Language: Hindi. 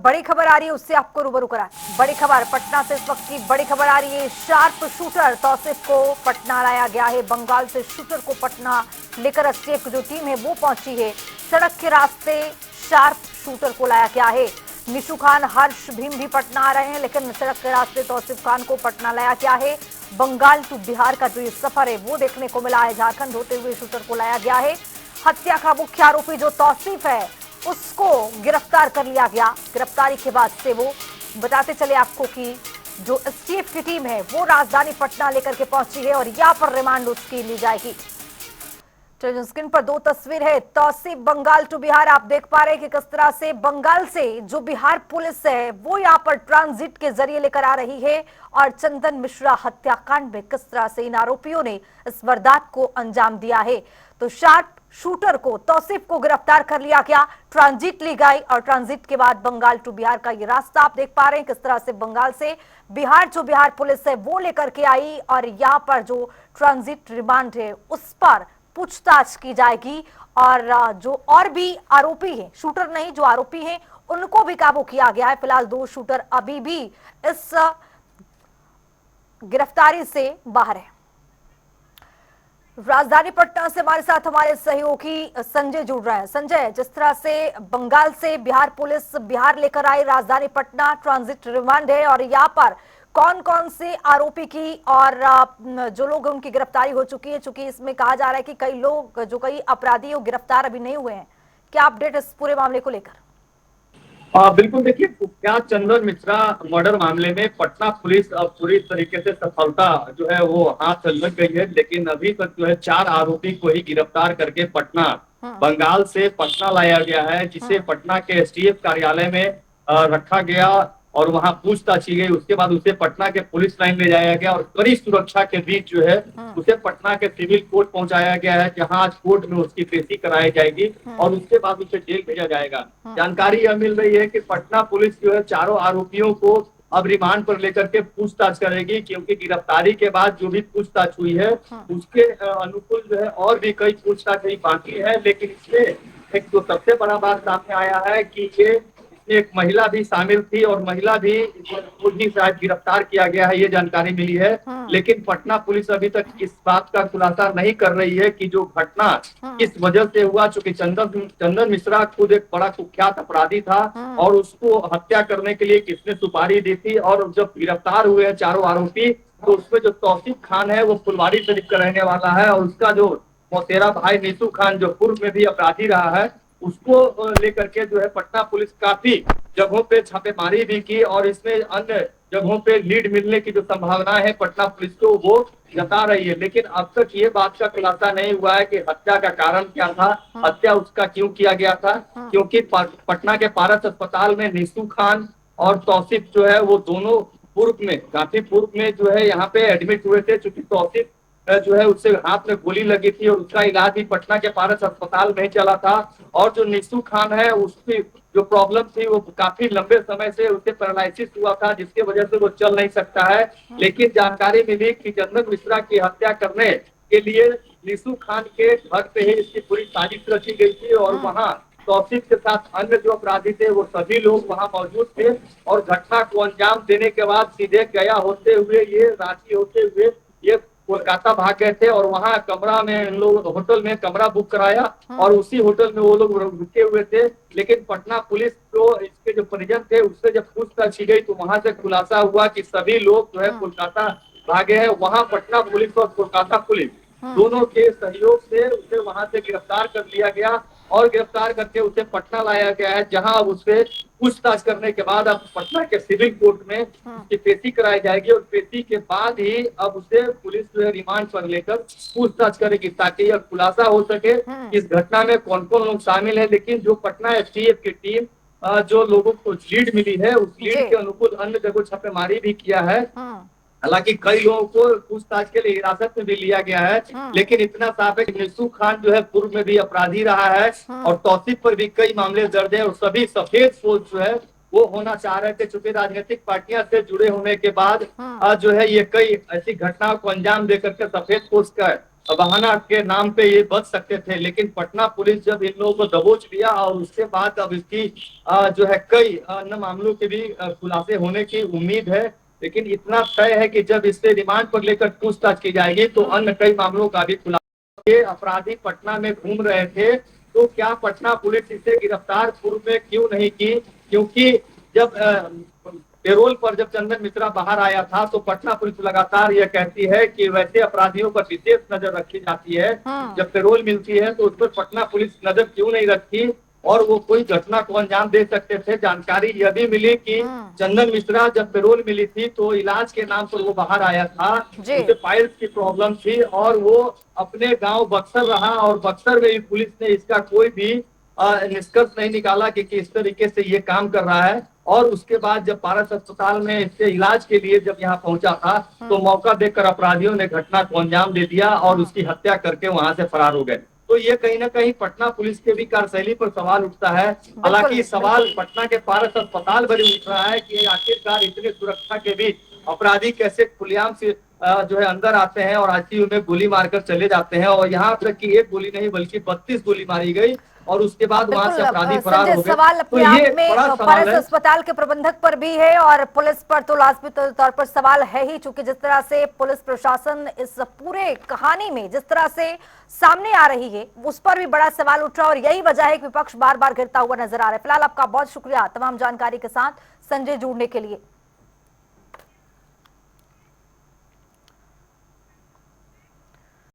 बड़ी खबर आ रही है उससे आपको रूबरू करा। बड़ी खबर पटना से इस वक्त की बड़ी खबर आ रही है। शार्प शूटर तौसीफ को पटना लाया गया है। बंगाल से शूटर को पटना लेकर एसटीएफ की जो टीम है वो पहुंची है। सड़क के रास्ते शार्प शूटर को लाया गया है। निशु खान, हर्ष, भीम भी पटना आ रहे हैं, लेकिन सड़क के रास्ते तौसीफ खान को पटना लाया गया है। बंगाल टू बिहार का जो ये सफर है वो देखने को मिला है। झारखंड होते हुए शूटर को लाया गया है। हत्या का मुख्य आरोपी जो तौसीफ है उसको गिरफ्तार कर लिया गया। गिरफ्तारी के बाद से वो बताते चले आपको कि जो एसटीएफ की टीम है वो राजधानी पटना लेकर के पहुंची है और यहां पर रिमांड उसकी ली जाएगी। टेलीविजन स्क्रीन पर दो तस्वीर है। तौसीफ बंगाल टू बिहार आप देख पा रहे हैं कि किस तरह से बंगाल से जो बिहार पुलिस है वो यहां पर ट्रांजिट के जरिए लेकर आ रही है और चंदन मिश्रा हत्याकांड में किस तरह से इन आरोपियों ने इस वारदात को अंजाम दिया है। तो शार्प शूटर को, तौसीफ को गिरफ्तार कर लिया गया, ट्रांजिट ली गई और ट्रांजिट के बाद बंगाल टू बिहार का ये रास्ता आप देख पा रहे हैं किस तरह से बंगाल से बिहार, जो बिहार पुलिस है वो लेकर के आई और यहां पर जो ट्रांजिट रिमांड है उस पर पूछताछ की जाएगी। और जो और भी आरोपी हैं, शूटर नहीं जो आरोपी हैं उनको भी काबू किया गया है। फिलहाल दो शूटर अभी भी इस गिरफ्तारी से बाहर है। राजधानी पटना से हमारे साथ हमारे सहयोगी संजय जुड़ रहे हैं। संजय, जिस तरह से बंगाल से बिहार पुलिस बिहार लेकर आई, राजधानी पटना ट्रांजिट रिमांड है और यहाँ पर कौन कौन से आरोपी की और जो लोग उनकी गिरफ्तारी हो चुकी है, चूंकि इसमें कहा जा रहा है कि कई लोग जो कई अपराधी गिरफ्तार अभी नहीं हुए हैं, क्या अपडेट इस पूरे मामले को लेकर? बिल्कुल, देखिए, कुख्यात चंदन मिश्रा मर्डर मामले में पटना पुलिस अब पूरी तरीके से सफलता जो है वो हाथ लग गई है। लेकिन अभी तक जो है 4 आरोपी को ही गिरफ्तार करके पटना बंगाल से पटना लाया गया है, जिसे पटना के एसटीएफ कार्यालय में रखा गया और वहां पूछताछ की गई। उसके बाद उसे पटना के पुलिस लाइन ले जाया गया और कड़ी सुरक्षा के बीच जो है उसे पटना के सिविल कोर्ट पहुंचाया गया है, जहां आज कोर्ट में उसकी पेशी कराई जाएगी और उसके बाद उसे जेल भेजा जाएगा। जानकारी यह मिल रही है कि पटना पुलिस जो है चारों आरोपियों को अब रिमांड पर लेकर के पूछताछ करेगी, क्योंकि गिरफ्तारी के बाद जो भी पूछताछ हुई है उसके अनुकूल जो है और भी कई पूछताछ बाकी है। लेकिन इसमें एक जो सबसे बड़ा बात सामने आया है कि ये एक महिला भी शामिल थी और महिला भी शायद गिरफ्तार किया गया है, ये जानकारी मिली है। लेकिन पटना पुलिस अभी तक इस बात का खुलासा नहीं कर रही है कि जो घटना किस वजह से हुआ, चूंकि चंदन मिश्रा खुद एक बड़ा कुख्यात अपराधी था और उसको हत्या करने के लिए किसने सुपारी दी थी। और जब गिरफ्तार हुए हैं चारों आरोपी, तो उसमें जो तौसीफ खान है वो फुलवारी शरीफ का रहने वाला है और उसका जो मौसेरा भाई निशु खान जो पूर्व में भी अपराधी रहा है, उसको लेकर के जो है पटना पुलिस काफी जगहों पे छापेमारी भी की और इसमें अन्य जगहों पे लीड मिलने की जो संभावना है पटना पुलिस को वो जता रही है। लेकिन अब तक ये बात का खुलासा नहीं हुआ है कि हत्या का कारण क्या था, हत्या उसका क्यों किया गया था, क्योंकि पटना के पारस अस्पताल में निशु खान और तौसीफ जो है वो दोनों काफी पूर्व में जो है यहाँ पे एडमिट हुए थे। चूंकि तौसीफ जो है उससे हाथ में गोली लगी थी और उसका इलाज भी पटना के पारस अस्पताल में चला था। और जो निशु खान है उसकी जो प्रॉब्लम थी वो काफी लंबे समय से उसे पैरालिसिस हुआ था, जिसकी वजह से वो चल नहीं सकता है। लेकिन जानकारी मिली कि चंदन मिश्रा की हत्या करने के लिए निशु खान के घर पे ही इसकी पूरी साजिश रची गई थी और वहाँ तौसीफ के साथ अन्य जो अपराधी थे वो सभी लोग वहां मौजूद थे और घटना को अंजाम देने के बाद सीधे गया होते हुए ये रांची होते हुए ये कोलकाता भाग गए थे और वहां कमरा में इन लोग होटल में कमरा बुक कराया और उसी होटल में वो लोग रुके हुए थे। लेकिन पटना पुलिस को इसके जो परिजन थे उससे जब पूछताछ की गई तो वहां से खुलासा हुआ कि सभी लोग जो है कोलकाता भागे हैं। वहां पटना पुलिस और कोलकाता पुलिस दोनों के सहयोग से उसे वहां से गिरफ्तार कर लिया गया और गिरफ्तार करके उसे पटना लाया गया है, जहां उसे पूछताछ करने के बाद अब पटना के सिविल कोर्ट में उसकी पेशी कराई जाएगी और पेशी के बाद ही अब उसे पुलिस रिमांड पर लेकर पूछताछ करेगी, ताकि यह खुलासा हो सके इस घटना में कौन कौन लोग शामिल है। लेकिन जो पटना एसटीएफ की टीम जो लोगों को लीड मिली है उस लीड के अनुकूल अन्य जगह छापेमारी भी किया है। हालांकि कई लोगों को पूछताछ के लिए हिरासत में भी लिया गया है, लेकिन इतना साफ है कि निशु खान जो है पूर्व में भी अपराधी रहा है और तौसीफ पर भी कई मामले दर्ज है और सभी सफेद पोस्ट जो है वो होना चाह रहे थे। चूंकि राजनीतिक पार्टियां से जुड़े होने के बाद जो है ये कई ऐसी घटनाओं को अंजाम देकर के सफेद पोस्ट का बहाना के नाम पे ये बच सकते थे, लेकिन पटना पुलिस जब इन लोगों को दबोच लिया और उसके बाद अब इसकी जो है कई अन्य मामलों के भी खुलासे होने की उम्मीद है। लेकिन इतना तय है कि जब इससे रिमांड पर लेकर पूछताछ की जाएगी तो अन्य कई मामलों का भी खुलासा। ये अपराधी पटना में घूम रहे थे, तो क्या पटना पुलिस इसे गिरफ्तार पूर्व में क्यों नहीं की? क्योंकि जब पेरोल पर जब चंदन मिश्रा बाहर आया था तो पटना पुलिस लगातार यह कहती है कि वैसे अपराधियों पर विशेष नजर रखी जाती है। हम्म। जब पेरोल मिलती है तो उस पर पटना पुलिस नजर क्यों नहीं रखती और वो कोई घटना को अंजाम दे सकते थे। जानकारी यह भी मिली कि हम्म। चंदन मिश्रा जब पेरोल मिली थी तो इलाज के नाम पर वो बाहर आया था। जी। उसे पाइल्स की प्रॉब्लम थी और वो अपने गांव बक्सर रहा और बक्सर में भी पुलिस ने इसका कोई भी निष्कर्ष नहीं निकाला कि किस तरीके से ये काम कर रहा है। और उसके बाद जब पारस अस्पताल में इसके इलाज के लिए जब यहाँ पहुंचा था तो मौका देखकर अपराधियों ने घटना को अंजाम दे दिया और उसकी हत्या करके वहां से फरार हो गए। तो ये कहीं ना कहीं पटना पुलिस के भी कार्यशैली पर सवाल उठता है। हालांकि सवाल बिल्कुल। पटना के पारस अस्पताल पर उठ रहा है कि आखिरकार इतनी सुरक्षा के बीच अपराधी कैसे खुलेआम से जो है अंदर आते हैं और आईसीयू में गोली मारकर चले जाते हैं। और यहाँ तक कि एक गोली नहीं बल्कि 32 गोली मारी गई और उसके बाद वहां बिल्कुल से अपराधी फरार संजय, हो गए। सवाल तो अपने आप ये में बड़ा सवाल पारस है। अस्पताल के प्रबंधक पर भी है और पुलिस पर तो लाजमी तौर पर सवाल है ही, चूंकि जिस तरह से पुलिस प्रशासन इस पूरे कहानी में जिस तरह से सामने आ रही है उस पर भी बड़ा सवाल उठ रहा है और यही वजह है कि विपक्ष बार बार गिरता हुआ नजर आ रहा है। फिलहाल आपका बहुत शुक्रिया तमाम जानकारी के साथ संजय जुड़ने के लिए।